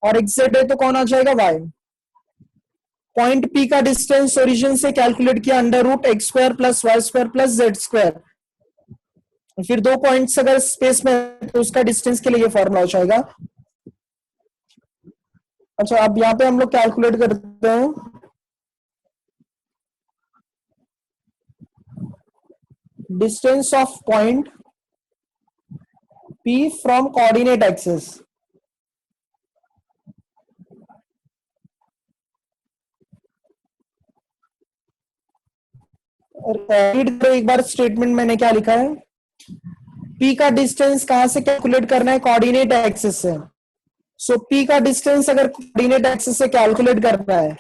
और xz है तो कौन आ जाएगा y। पॉइंट P का डिस्टेंस ओरिजिन से कैलकुलेट किया under root x square plus y square plus z square. फिर दो पॉइंट्स अगर स्पेस में तो उसका डिस्टेंस के लिए ये फॉर्मूला हो जाएगा। अच्छा अब यहाँ पे हम लोग कैलकुलेट करते हैं distance of point P from coordinate axis. Read करो एक बार स्टेटमेंट मैंने क्या लिखा है। P का डिस्टेंस कहां से कैलकुलेट करना है, कोऑर्डिनेट एक्सिस से। सो P का डिस्टेंस अगर कोऑर्डिनेट एक्सिस से कैलकुलेट करना है,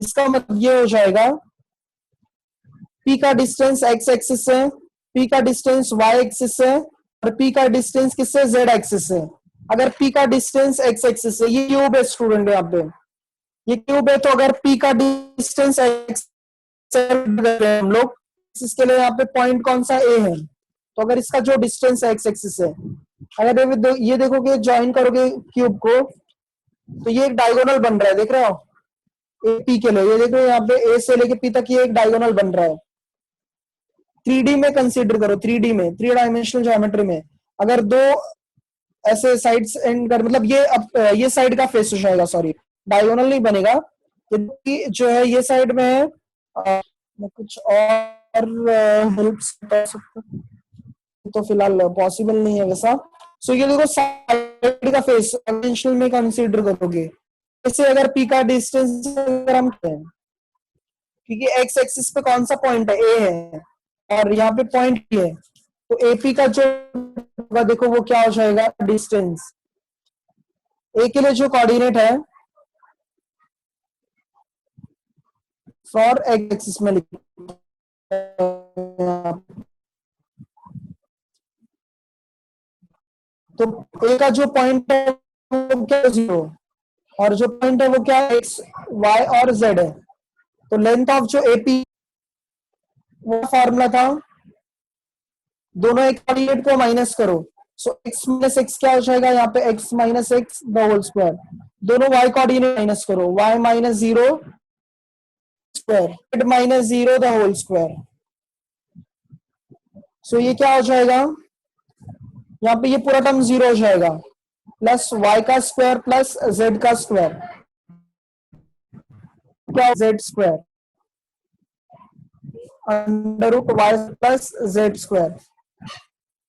इसका मतलब ये हो जाएगा P का डिस्टेंस x एक्सिस से, P का डिस्टेंस y एक्सिस से और P का डिस्टेंस किससे, z एक्सिस से। अगर P का डिस्टेंस x एक्सिस से, ये क्यूब है स्टूडेंट, यहाँ पे ये क्यूब है, तो अगर P का डिस्टेंस x हम लोग इसके लिए यहाँ पे पॉइंट कौन सा A है, तो अगर इसका जो डिस्टेंस है x एक्सिस है, अगर ये देखोगे ज्वाइन करोगे क्यूब को तो ये एक डायगोनल बन रहा है, देख रहे हो AP के लिए, ये देखो यहाँ पे A से लेके P तक ये एक डायगोनल बन रहा है। 3D में कंसीडर करो, 3D में, 3 डायमेंशनल ज्योमेट्री में, अगर दो ऐसे साइड्स एंड कर, मतलब ये अब ये साइड का फेस हो जाएगा, सॉरी डायगोनल नहीं बनेगा, ये जो है ये साइड में है। मैं कुछ और हेल्प कर सकता हूँ तो फिलहाल पॉसिबल नहीं है वैसा। सो ये देखो साइड का फेस डायमेंशनल में कंसीडर करोगे, जैसे अगर P का डिस्टेंस अगर हम कहें, क्योंकि एक्स एक्सिस पे कौन सा पॉइंट है, ए है, और यहाँ पे पॉइंट भी है, तो एपी का जो होगा देखो वो क्या हो जाएगा, डिस्टेंस। ए के लिए जो कोऑर्डिनेट है फॉर एक्स एक्सिस में लिख, तो ए का जो पॉइंट है वो क्या है, 0, और जो पॉइंट है वो क्या है, एक्स वाई और जेड है। तो लेंथ ऑफ जो एपी, वो फॉर्मूला था, दोनों एक कोऑर्डिनेट को माइनस करो, सो x माइनस एक्स क्या हो जाएगा, यहाँ पे x minus x the whole square, दोनों y कोऑर्डिनेट माइनस करो, y minus 0 square, z minus 0 the whole square. So ये क्या हो जाएगा, यहाँ पे ये पूरा टर्म 0 हो जाएगा, प्लस y का स्क्वायर प्लस z का स्क्वायर, क्या z square under root y plus z square.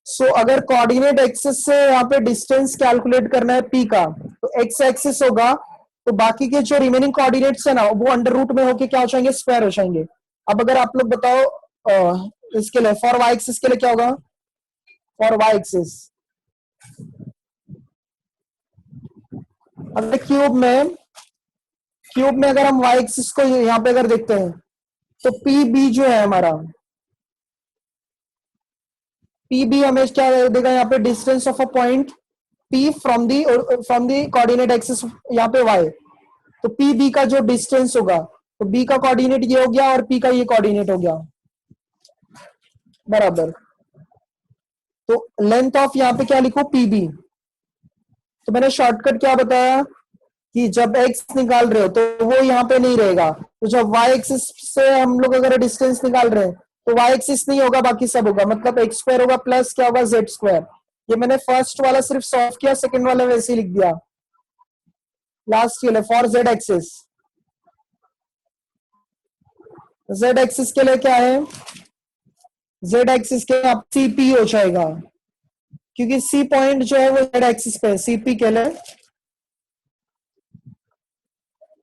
So अगर कोऑर्डिनेट एक्सिस से यहाँ पे डिस्टेंस कैलकुलेट करना है P का, तो x एक्सिस होगा, तो बाकी के जो रिमेनिंग कोऑर्डिनेट्स है ना, वो अंडर रूट में होके क्या हो जाएंगे, स्क्वायर हो जाएंगे। अब अगर आप लोग बताओ इसके लिए फॉर y एक्सिस के लिए क्या होगा, फॉर y एक्सिस अगर क्यूब में अगर हम y एक्सिस को यहाँ पे अगर देखते हैं, तो PB जो है हमारा, PB हमें क्या देगा, यहाँ पे distance of a point P from the coordinate axis यहाँ पे y, तो PB का जो डिस्टेंस होगा, तो B का कोऑर्डिनेट ये हो गया और P का ये कोऑर्डिनेट हो गया, बराबर। तो लेंथ ऑफ यहाँ पे क्या लिखो, PB। तो मैंने शॉर्टकट क्या बताया कि जब x निकाल रहे हो तो वो यहाँ पे नहीं रहेगा, तो जब y एक्सिस से हम लोग अगर डिस्टेंस निकाल रहे हैं तो y एक्सिस नहीं होगा, बाकी सब होगा, मतलब x स्क्वायर होगा प्लस क्या होगा, z स्क्वायर। ये मैंने फर्स्ट वाला सिर्फ सॉल्व किया, सेकंड वाला वैसे ही लिख दिया लास्ट के लिए। For z axis, z axis के लिए क्या है, z एक्सिस के आप CP हो जाएगा, क्योंकि C पॉइंट जो है वो z एक्सिस पे है, CP के लिए।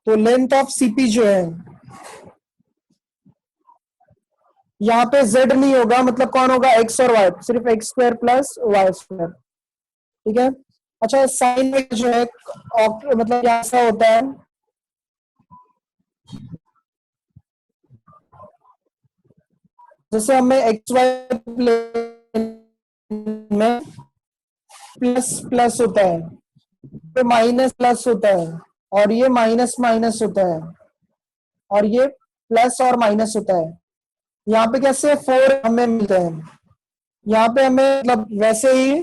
तो लेंथ ऑफ CP जो है, यहाँ पे z नहीं होगा, मतलब कौन होगा, x और y, सिर्फ x square plus y square, ठीक है। अच्छा साइन में जो है मतलब क्या ऐसा होता है, जैसे हमें एक्स वाई प्लेन में प्लस प्लस होता है, तो माइनस प्लस होता है, और ये माइनस माइनस होता है, और ये प्लस और माइनस होता है। यहाँ पे कैसे 4 हमें मिलते हैं, यहाँ पे हमें मतलब वैसे ही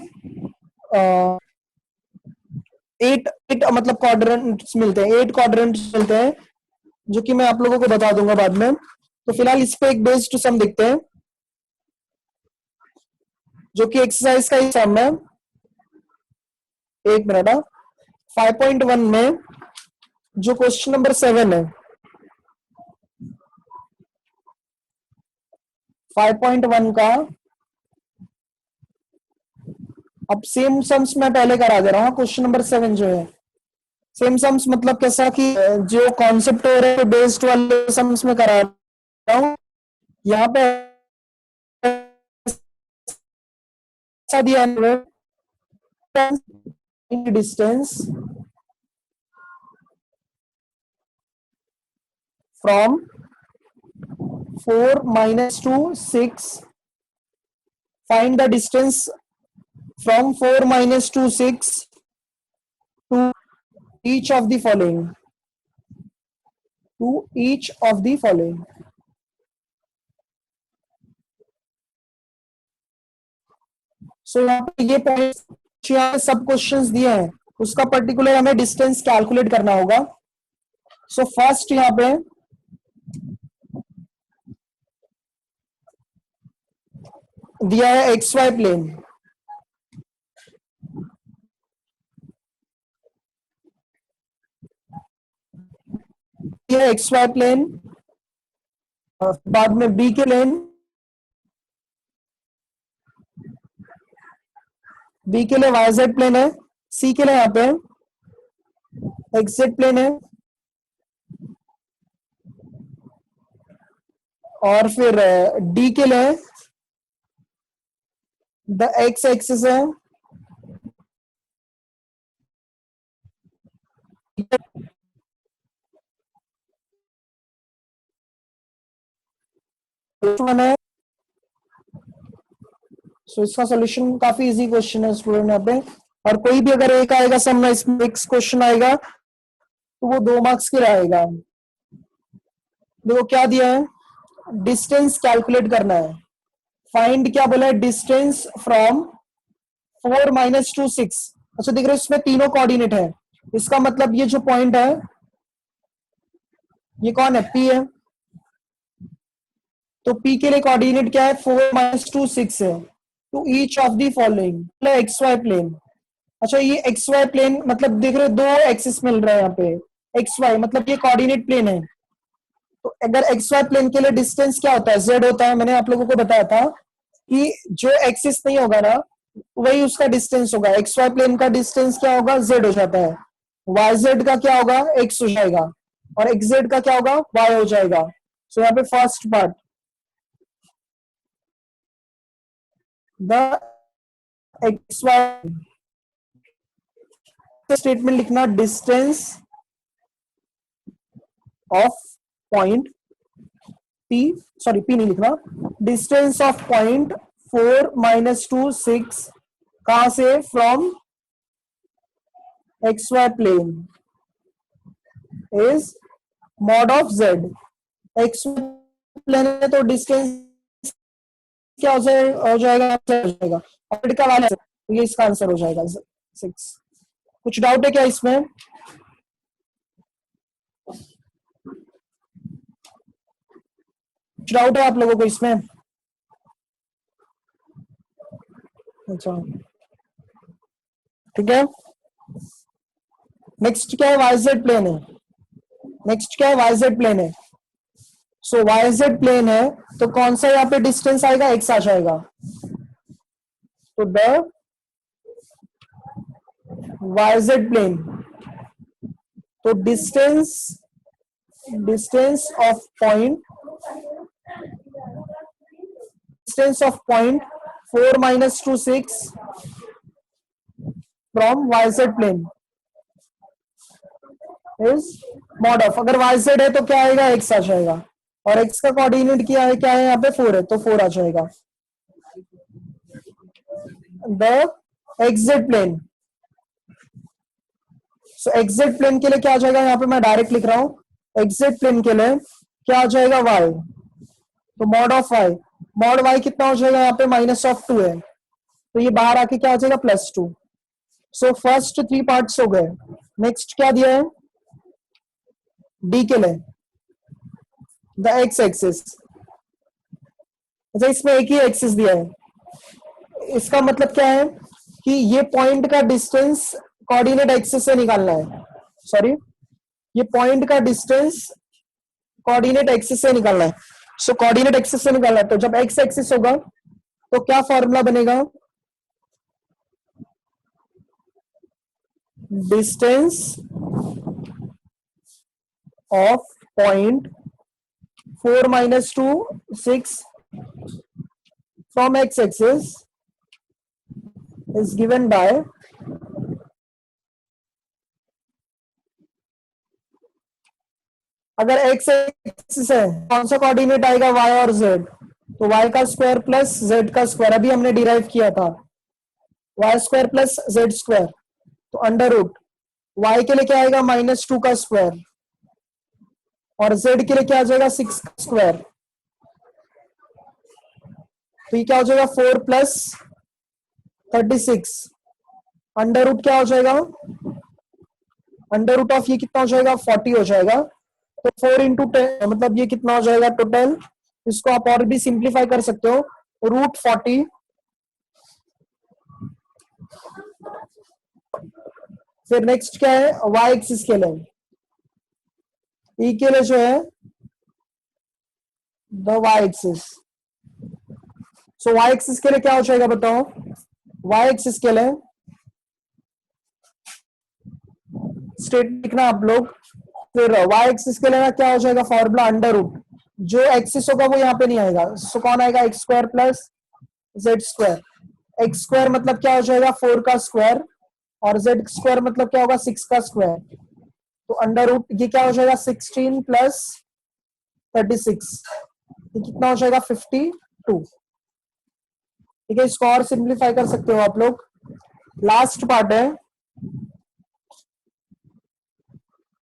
एट एट मतलब क्वाड्रेंट्स मिलते हैं, 8 क्वाड्रेंट्स मिलते हैं, जो कि मैं आप लोगों को बता दूंगा बाद में। तो फिलहाल इस पे एक बेस्ड सम देखते हैं, जो कि एक्सरसाइज का ही सम है। एक मिनट। 5.1 में जो क्वेश्चन नंबर 7 है, 5.1 का, अब सेम सम्स मैं पहले करा दे रहा हूँ। क्वेश्चन नंबर 7 जो है सेम सम्स मतलब कैसा कि जो कॉन्सेप्ट हो रहे हैं बेस्ड वाले सम्स में करा रहा हूँ। यहाँ पे ऐसा दिया distance from 4 -2 6, find the distance from 4 -2 6 to each of the following, to each of the following। सो यहाँ पे ये पॉइंट यहाँ पे सब क्वेश्चंस दिए हैं, उसका पर्टिकुलर हमें डिस्टेंस कैलकुलेट करना होगा। सो फर्स्ट यहाँ पे दिया है x y plane, x y plane, बाद में बी के लेन, बी के लिए वाई जेड प्लेन है, सी के लिए यहाँ पे एक्स जेड प्लेन है, और फिर डी के लिए द एक्स एक्सिस है, है। सो इसका सोल्यूशन काफी इजी क्वेश्चन है स्टूडेंट यहाँ पे। और कोई भी अगर एक आएगा सम में, इसमें एक क्वेश्चन आएगा तो वो 2 मार्क्स के रहेगा। देखो क्या दिया है, डिस्टेंस कैलकुलेट करना है। फाइंड क्या बोला है, डिस्टेंस फ्रॉम 4 -2 6। अच्छा देख रहे हो इसमें तीनों कोऑर्डिनेट है, इसका मतलब ये जो पॉइंट है ये कौन है, पी है। तो पी के लिए कोऑर्डिनेट क्या है, 4 -2 6 है। To each of the following x y plane. अच्छा ये एक्स वाई प्लेन मतलब देख रहे हो दो एक्सिस मिल रहा है यहाँ पे, एक्स वाई मतलब ये कोऑर्डिनेट प्लेन है। तो अगर एक्स वाई प्लेन के लिए डिस्टेंस क्या होता है, जेड होता है। मैंने आप लोगों को बताया था कि जो एक्सिस नहीं होगा ना वही उसका डिस्टेंस होगा। एक्स वाई प्लेन का डिस्टेंस क्या होगा, जेड हो जाता है। वाई जेड का क्या होगा, एक्स हो जाएगा, और एक्स जेड का क्या होगा, वाई हो जाएगा। सो यहाँ पे first part, the x y statement लिखना, distance of point P, sorry P नहीं लिखना, डिस्टेंस ऑफ पॉइंट 4 -2 6 कहां से, from x y plane is mod of z. X plane है तो डिस्टेंस क्या हो जाएगा, हो जाएगा, और का वाला तो ये इसका आंसर हो जाएगा 6। कुछ डाउट है क्या इसमें, कुछ डाउट है आप लोगों को इसमें? अच्छा ठीक है। नेक्स्ट क्या है, वाईजेड प्लेन है। नेक्स्ट क्या है, वाईजेड प्लेन है। सो वाईजेड प्लेन है तो कौन सा यहाँ पे डिस्टेंस आएगा, एक्स आ जाएगा। तो द वाईजेड प्लेन, तो distance of point, distance of point 4 -2 6 from YZ plane is mod of, अगर वाईजेड है तो क्या आएगा, एक्स आ जाएगा, और एक्स का कोऑर्डिनेट क्या है, यहाँ पे 4 है तो 4 आ जाएगा। The XZ plane, so XZ plane के लिए क्या आ जाएगा, यहाँ पे मैं डायरेक्ट लिख रहा हूं, एक्सजेड प्लेन के लिए क्या आ जाएगा, वाई। तो mod of y, mod y कितना हो जाएगा, यहाँ पे -2 है तो ये बाहर आके क्या आ जाएगा, +2। सो फर्स्ट 3 पार्ट्स हो गए। नेक्स्ट क्या दिया है डी के लिए, द एक्स एक्सिस। अच्छा, इसमें एक ही एक्सिस दिया है, इसका मतलब क्या है कि ये पॉइंट का डिस्टेंस कोऑर्डिनेट एक्सिस से निकालना है। सॉरी, ये पॉइंट का डिस्टेंस कोऑर्डिनेट एक्सिस से निकालना है। सो कोऑर्डिनेट एक्सिस से निकालना है, तो जब एक्स एक्सिस होगा तो क्या फॉर्मूला बनेगा, distance of point 4 minus 2 6 from x axis is given by अगर x एक्सिस है कौन सा कोऑर्डिनेट आएगा y और z, तो y का स्क्वायर प्लस z का स्क्वायर, अभी हमने डिराइव किया था, y square plus z square, तो अंडर रूट y के लिए क्या आएगा -2 का स्क्वायर और z के लिए क्या आ जाएगा 6 का स्क्वायर, तो ये क्या हो जाएगा 4 प्लस 36, अंडर रूट क्या हो जाएगा, अंडर रूट ऑफ ये कितना हो जाएगा 40 हो जाएगा, तो 4 इंटू 10 मतलब ये कितना हो जाएगा टोटल, इसको आप और भी सिंप्लीफाई कर सकते हो, रूट 40। फिर नेक्स्ट क्या है y एक्सिस के लिए, ई के लिए जो है the y axis. So y axis के लिए क्या हो जाएगा बताओ, y एक्सिस के लिए स्टेट लिखना आप लोग, फिर y एक्सिस के लिए क्या हो जाएगा फॉर्मूला अंडर रूट, जो एक्सिस होगा वो यहाँ पे नहीं आएगा, सो कौन आएगा x square plus z square, x square मतलब क्या हो जाएगा 4 का स्क्वायर और जेड स्क्वायर मतलब क्या होगा 6 का स्क्वायर, तो अंडर रूट ये क्या हो जाएगा 16 प्लस 36, ये कितना हो जाएगा 52। ठीक है, इसको और सिंप्लीफाई कर सकते हो आप लोग। लास्ट पार्ट है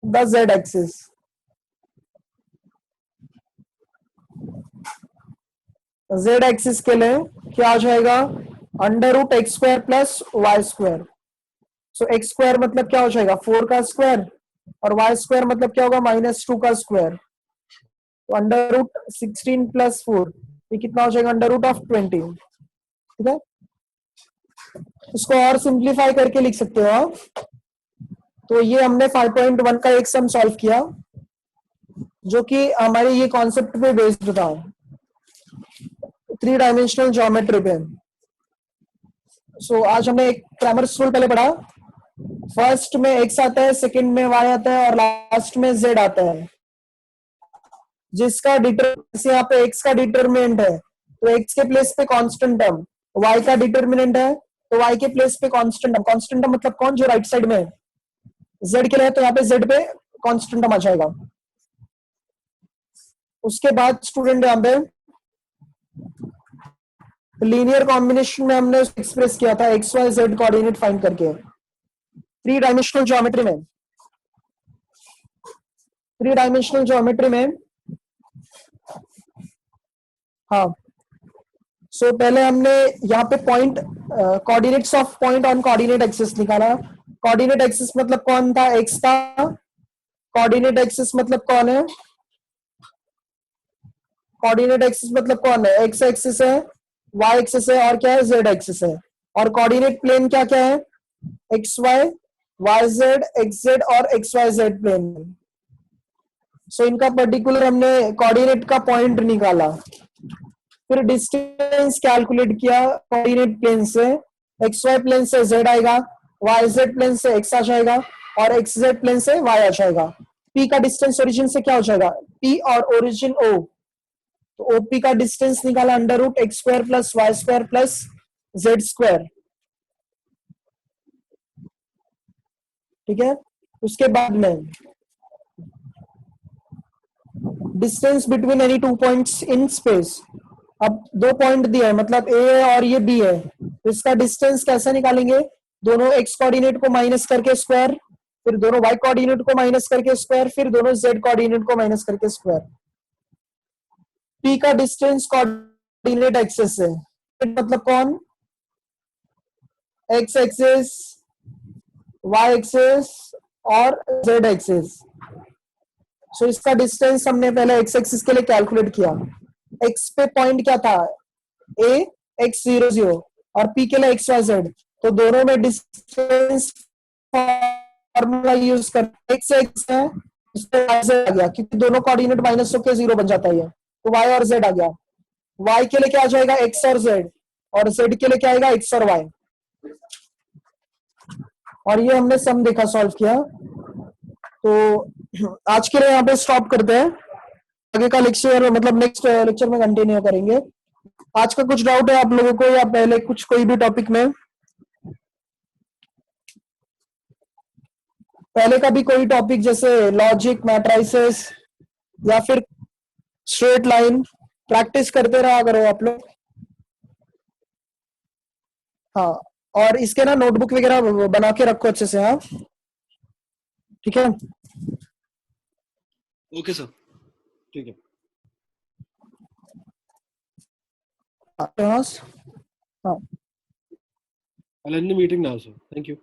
the z axis. Z axis के लिए क्या आ जाएगा under root x square plus y square, so x square मतलब क्या हो जाएगा 4 का स्क्वायर और वाई स्क्वायर मतलब क्या होगा -2 का स्क्वायर, तो अंडर रूट 16 प्लस 4 ये कितना हो जाएगा अंडर रूट ऑफ 20। ठीक है, इसको और सिंप्लीफाई करके लिख सकते हो आप। तो ये हमने 5.1 का एक सम सॉल्व किया जो कि हमारे ये कॉन्सेप्ट पे बेस्ड था, 3 डायमेंशनल ज्योमेट्री पे। सो आज हमने एक क्रैमर्स रूल पहले पढ़ा, फर्स्ट में x आता है, सेकंड में y आता है और लास्ट में z आता है, जिसका डिटरमिनेंट यहाँ पे x का डिटरमिनेंट है तो x के प्लेस पे कांस्टेंट टर्म, y का डिटरमिनेंट है तो y के प्लेस पे कांस्टेंट टर्म, कांस्टेंट टर्म मतलब कौन जो राइट साइड में है, z के लिए तो यहाँ पे z पे कांस्टेंट टर्म आ जाएगा। उसके बाद स्टूडेंट यहाँ पे लीनियर कॉम्बिनेशन में हमने एक्सप्रेस किया था x y z coordinate find करके 3 डायमेंशनल ज्योमेट्री में। 3 डायमेंशनल ज्योमेट्री में हाँ, सो पहले हमने यहाँ पे point coordinates of point on coordinate axis निकाला। कोऑर्डिनेट एक्सिस मतलब कौन था, एक्स था, कोऑर्डिनेट एक्सिस मतलब कौन है, कोऑर्डिनेट एक्सिस मतलब कौन है, एक्स एक्सिस है, वाई एक्सिस है और क्या है जेड एक्सिस है, और कोऑर्डिनेट प्लेन क्या क्या है x Y, Y Z, x Z और एक्स वाई जेड प्लेन। सो इनका पर्टिकुलर हमने कोऑर्डिनेट का पॉइंट निकाला, फिर डिस्टेंस कैलकुलेट किया कोऑर्डिनेट प्लेन से, एक्स वाई प्लेन से जेड आएगा, वाई जेड प्लेन से एक्स आ जाएगा और एक्स जेड प्लेन से वाई आ जाएगा। पी का डिस्टेंस ओरिजिन से क्या हो जाएगा, पी और ओरिजिन ओ, तो ओपी का डिस्टेंस निकाला under root x square plus y square plus z square. ठीक है, उसके बाद में distance between any 2 points in space, अब 2 पॉइंट दिए है मतलब ए है और ये बी है, तो इसका डिस्टेंस कैसे निकालेंगे, दोनों एक्स कोऑर्डिनेट को माइनस करके स्क्वायर, फिर दोनों वाई कोऑर्डिनेट को माइनस करके स्क्वायर, फिर दोनों जेड कोऑर्डिनेट को माइनस करके स्क्वायर। पी का डिस्टेंस कोऑर्डिनेट एक्सिस से मतलब कौन, एक्स एक्सिस y एक्सिस और z एक्सिस। सो इसका डिस्टेंस हमने पहले x एक्सिस के लिए कैलकुलेट किया। x पे पॉइंट क्या था, a x00 और p के लिए xyz। तो दोनों में डिस्टेंस फॉर्मूला यूज कर x x है, इसमें yz आ गया क्योंकि दोनों कोऑर्डिनेट माइनस होकर 0 बन जाता है, तो y और z आ गया। y के लिए क्या आ जाएगा, x और z, और z के लिए क्या आएगा, x और y। और ये हमने सम देखा, सॉल्व किया। तो आज के लिए यहाँ पे स्टॉप करते हैं, आगे का लेक्चर मतलब नेक्स्ट लेक्चर में कंटिन्यू करेंगे। आज का कुछ डाउट है आप लोगों को, या पहले कुछ कोई भी टॉपिक में पहले का भी कोई टॉपिक, जैसे लॉजिक, मैट्राइसेस या फिर स्ट्रेट लाइन, प्रैक्टिस करते रहा करो आप लोग। हाँ, और इसके ना नोटबुक वगैरह बना के रखो अच्छे से। हाँ ठीक है, ओके सर, ठीक है। हाँ I'll end the meeting now, sir. Thank you.